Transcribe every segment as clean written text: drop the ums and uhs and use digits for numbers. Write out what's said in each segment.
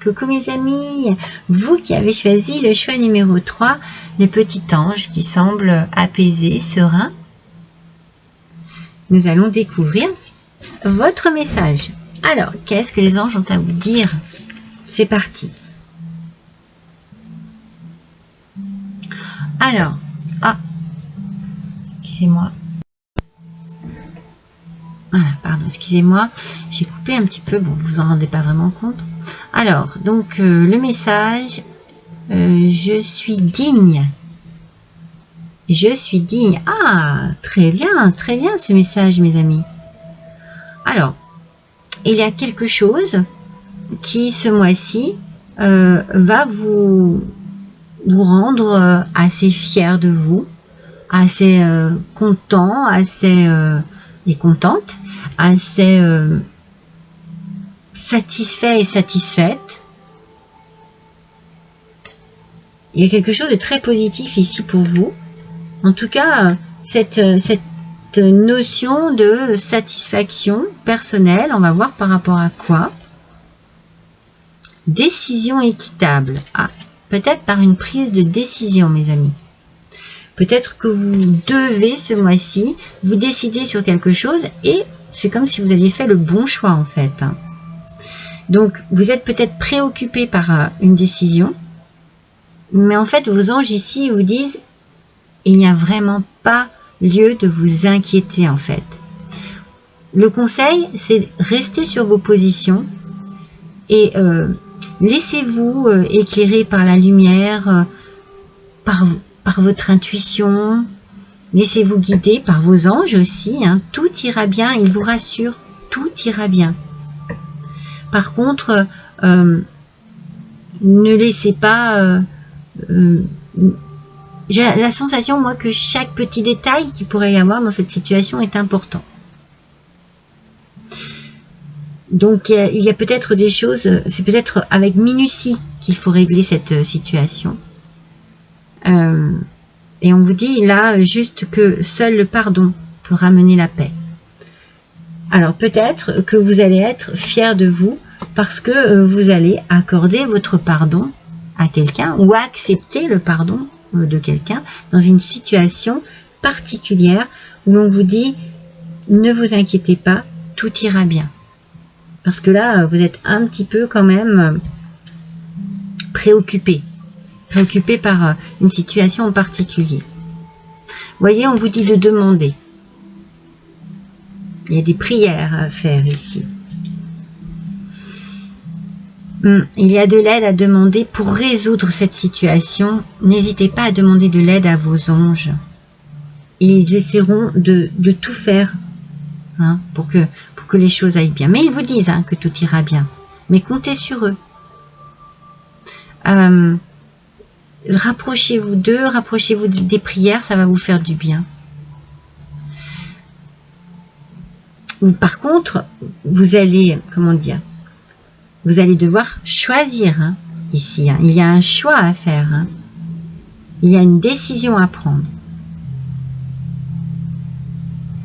Coucou mes amis, vous qui avez choisi le choix numéro 3, le petit ange qui semble apaisé, serein. Nous allons découvrir votre message. Alors, qu'est-ce que les anges ont à vous dire? C'est parti. Alors, excusez-moi. Voilà, pardon, excusez-moi, j'ai coupé un petit peu, bon, vous vous en rendez pas vraiment compte. Alors, donc, le message, je suis digne. Je suis digne. Ah, très bien ce message, mes amis. Alors, il y a quelque chose qui, ce mois-ci, va vous rendre assez fier de vous, assez content, assez et contente, assez satisfait et satisfaite. Il y a quelque chose de très positif ici pour vous. En tout cas, cette notion de satisfaction personnelle, on va voir par rapport à quoi. Décision équitable. Ah, peut-être par une prise de décision, mes amis. Peut-être que vous devez, ce mois-ci, vous décider sur quelque chose et c'est comme si vous aviez fait le bon choix, en fait. Donc, vous êtes peut-être préoccupé par une décision, mais en fait, vos anges ici vous disent il n'y a vraiment pas lieu de vous inquiéter, en fait. Le conseil, c'est rester sur vos positions et laissez-vous éclairer par la lumière, par votre intuition. Laissez-vous guider par vos anges aussi. Hein. Tout ira bien, ils vous rassurent, tout ira bien. Par contre, ne laissez pas... j'ai la sensation, moi, que chaque petit détail qu'il pourrait y avoir dans cette situation est important. Donc, il y a peut-être des choses, c'est peut-être avec minutie qu'il faut régler cette situation. Et on vous dit là juste que seul le pardon peut ramener la paix. Alors peut-être que vous allez être fier de vous parce que vous allez accorder votre pardon à quelqu'un ou accepter le pardon de quelqu'un dans une situation particulière où l'on vous dit ne vous inquiétez pas, tout ira bien. Parce que là, vous êtes un petit peu quand même préoccupé par une situation en particulier. Vous voyez, on vous dit de demander. Il y a des prières à faire ici. Il y a de l'aide à demander pour résoudre cette situation. N'hésitez pas à demander de l'aide à vos anges. Ils essaieront de tout faire hein, pour que les choses aillent bien. Mais ils vous disent hein, que tout ira bien. Mais comptez sur eux. Rapprochez-vous d'eux, rapprochez-vous des prières, ça va vous faire du bien. Par contre, vous allez, comment dire, vous allez devoir choisir hein, ici. Hein. Il y a un choix à faire. Hein. Il y a une décision à prendre.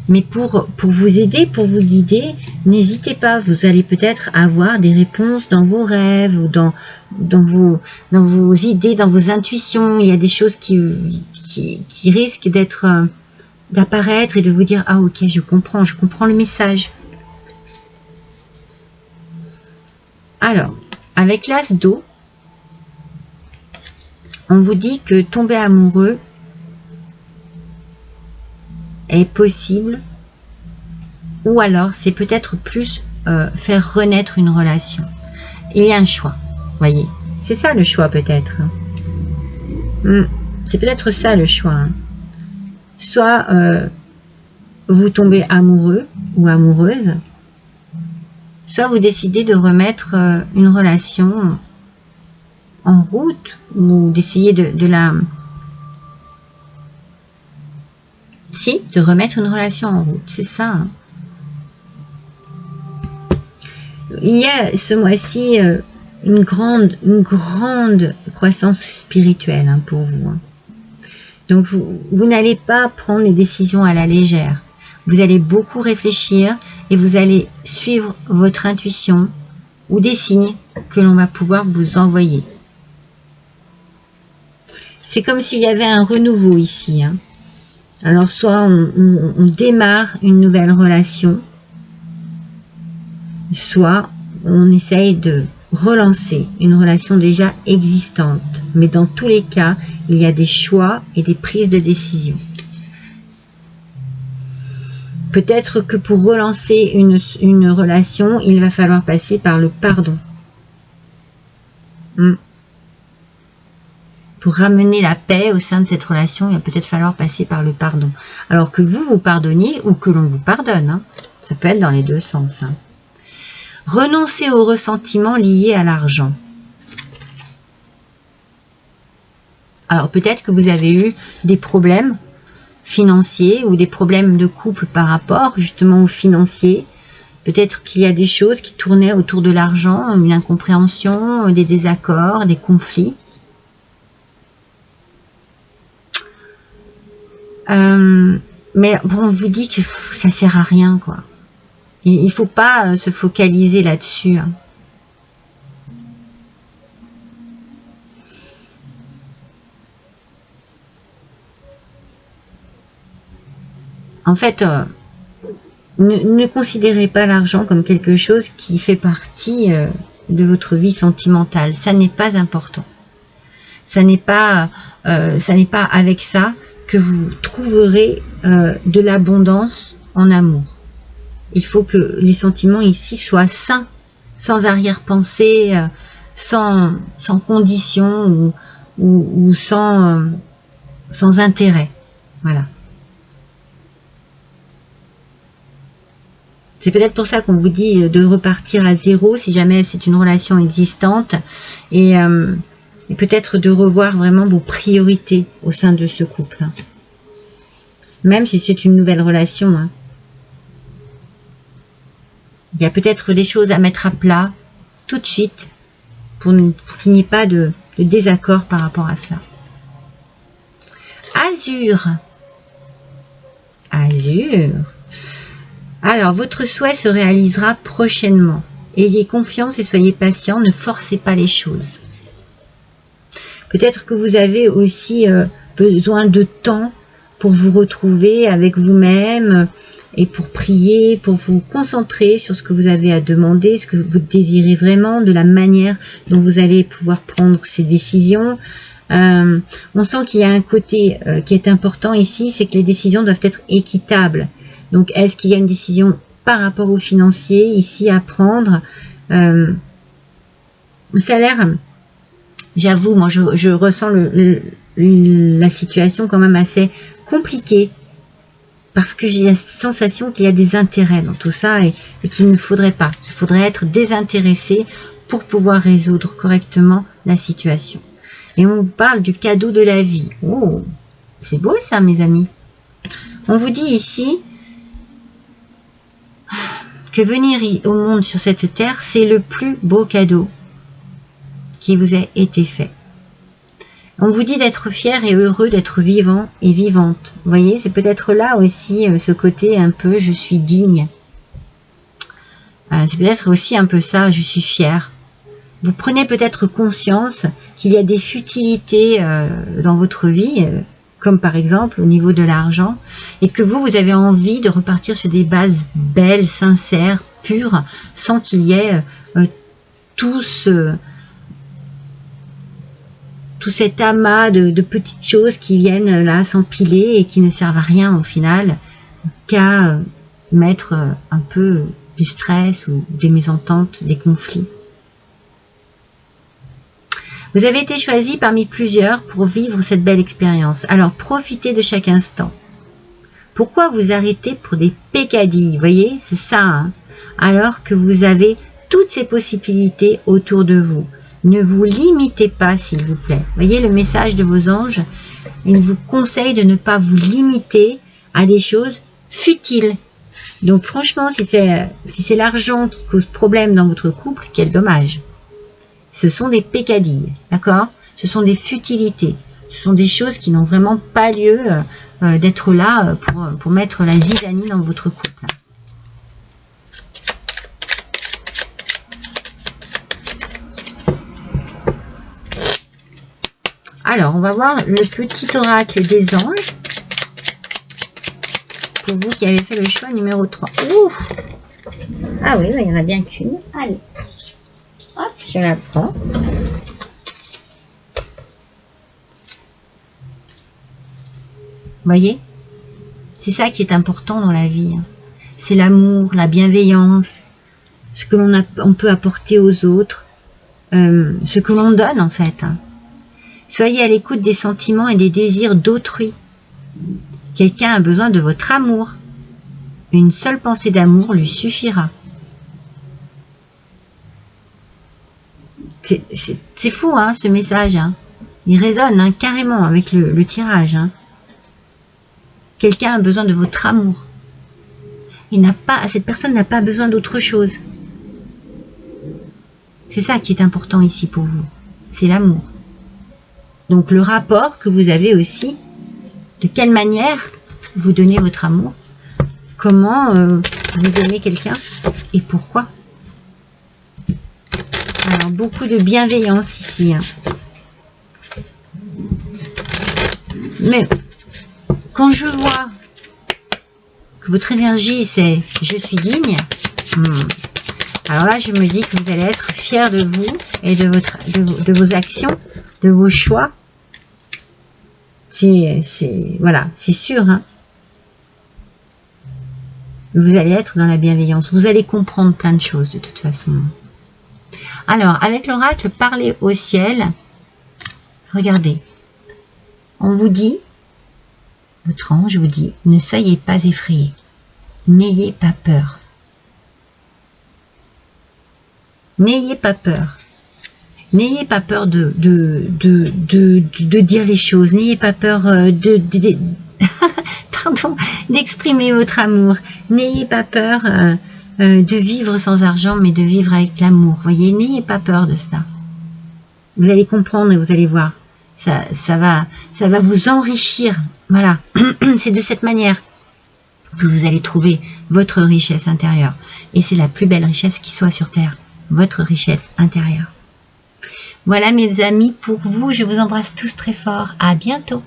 Mais pour vous aider, pour vous guider, n'hésitez pas. Vous allez peut-être avoir des réponses dans vos rêves ou dans vos idées, dans vos intuitions. Il y a des choses qui risquent d'apparaître et de vous dire « Ah ok, je comprends le message. » Alors, avec l'as d'eau, on vous dit que tomber amoureux est possible ou alors c'est peut-être plus faire renaître une relation. Il y a un choix, voyez. C'est ça le choix peut-être. C'est peut-être ça le choix. Hein. Soit vous tombez amoureux ou amoureuse, soit vous décidez de remettre une relation en route ou d'essayer de remettre une relation en route, c'est ça. Hein. Il y a ce mois-ci une grande croissance spirituelle hein, pour vous. Hein. Donc vous n'allez pas prendre les décisions à la légère. Vous allez beaucoup réfléchir et vous allez suivre votre intuition ou des signes que l'on va pouvoir vous envoyer. C'est comme s'il y avait un renouveau ici. Hein. Alors, soit on démarre une nouvelle relation, soit on essaye de relancer une relation déjà existante. Mais dans tous les cas, il y a des choix et des prises de décision. Peut-être que pour relancer une relation, il va falloir passer par le pardon. Pour ramener la paix au sein de cette relation, il va peut-être falloir passer par le pardon. Alors que vous pardonniez ou que l'on vous pardonne. Hein. Ça peut être dans les deux sens. Hein. Renoncer aux ressentiments liés à l'argent. Alors peut-être que vous avez eu des problèmes financiers ou des problèmes de couple par rapport justement aux financiers. Peut-être qu'il y a des choses qui tournaient autour de l'argent, une incompréhension, des désaccords, des conflits. Mais bon, on vous dit que ça sert à rien, quoi. Il ne faut pas se focaliser là-dessus. Hein. En fait, ne considérez pas l'argent comme quelque chose qui fait partie de votre vie sentimentale. Ça n'est pas important. Ça n'est pas avec ça que vous trouverez de l'abondance en amour. Il faut que les sentiments ici soient sains, sans arrière-pensée, sans condition ou sans intérêt. Voilà. C'est peut-être pour ça qu'on vous dit de repartir à zéro si jamais c'est une relation existante et peut-être de revoir vraiment vos priorités au sein de ce couple. Hein. Même si c'est une nouvelle relation. Hein. Il y a peut-être des choses à mettre à plat tout de suite pour qu'il n'y ait pas de désaccord par rapport à cela. Azur. Azur. Alors, votre souhait se réalisera prochainement. Ayez confiance et soyez patient, ne forcez pas les choses. Peut-être que vous avez aussi besoin de temps pour vous retrouver avec vous-même et pour prier, pour vous concentrer sur ce que vous avez à demander, ce que vous désirez vraiment, de la manière dont vous allez pouvoir prendre ces décisions. On sent qu'il y a un côté qui est important ici, c'est que les décisions doivent être équitables. Donc, est-ce qu'il y a une décision par rapport aux financiers ici à prendre? Ça a l'air, j'avoue, moi je ressens la situation quand même assez compliquée parce que j'ai la sensation qu'il y a des intérêts dans tout ça et qu'il ne faudrait pas, qu'il faudrait être désintéressé pour pouvoir résoudre correctement la situation. Et on parle du cadeau de la vie. Oh, c'est beau ça, mes amis. On vous dit ici que venir au monde sur cette terre, c'est le plus beau cadeau qui vous a été fait. On vous dit d'être fier et heureux d'être vivant et vivante. Vous voyez, c'est peut-être là aussi ce côté un peu je suis digne. C'est peut-être aussi un peu ça, je suis fière. Vous prenez peut-être conscience qu'il y a des futilités dans votre vie, comme par exemple au niveau de l'argent, et que vous avez envie de repartir sur des bases belles, sincères, pures, sans qu'il y ait tout cet amas de petites choses qui viennent là s'empiler et qui ne servent à rien au final, qu'à mettre un peu du stress ou des mésententes, des conflits. Vous avez été choisi parmi plusieurs pour vivre cette belle expérience. Alors profitez de chaque instant. Pourquoi vous arrêter pour des pécadilles? Vous voyez, c'est ça. Hein, alors que vous avez toutes ces possibilités autour de vous. Ne vous limitez pas, s'il vous plaît. Voyez le message de vos anges. Ils vous conseillent de ne pas vous limiter à des choses futiles. Donc franchement, si c'est l'argent qui cause problème dans votre couple, quel dommage. Ce sont des pécadilles, d'accord? Ce sont des futilités. Ce sont des choses qui n'ont vraiment pas lieu d'être là pour mettre la zizanie dans votre couple. Alors, on va voir le petit oracle des anges. Pour vous qui avez fait le choix numéro 3. Ouf! Ah oui, il y en a bien qu'une. Allez. Hop, je la prends. Voyez? C'est ça qui est important dans la vie. C'est l'amour, la bienveillance, ce que on peut apporter aux autres, ce que l'on donne en fait. Soyez à l'écoute des sentiments et des désirs d'autrui. Quelqu'un a besoin de votre amour. Une seule pensée d'amour lui suffira. C'est fou hein, ce message. Hein. Il résonne hein, carrément avec le tirage. Hein. Quelqu'un a besoin de votre amour. Cette personne n'a pas besoin d'autre chose. C'est ça qui est important ici pour vous. C'est l'amour. Donc le rapport que vous avez aussi, de quelle manière vous donnez votre amour, comment vous aimez quelqu'un et pourquoi. Alors beaucoup de bienveillance ici. Hein. Mais quand je vois que votre énergie c'est « je suis digne », alors là je me dis que vous allez être fier de vous et de vos actions, de vos choix. Voilà, c'est sûr. Hein. Vous allez être dans la bienveillance. Vous allez comprendre plein de choses de toute façon. Alors, avec l'oracle, parlez au ciel. Regardez. On vous dit, votre ange vous dit, ne soyez pas effrayés. N'ayez pas peur. N'ayez pas peur. N'ayez pas peur de dire les choses. N'ayez pas peur pardon, d'exprimer votre amour. N'ayez pas peur de vivre sans argent, mais de vivre avec l'amour. Voyez, n'ayez pas peur de cela. Vous allez comprendre et vous allez voir. Ça va vous enrichir. Voilà. C'est de cette manière que vous allez trouver votre richesse intérieure. Et c'est la plus belle richesse qui soit sur Terre. Votre richesse intérieure. Voilà mes amis pour vous. Je vous embrasse tous très fort. À bientôt.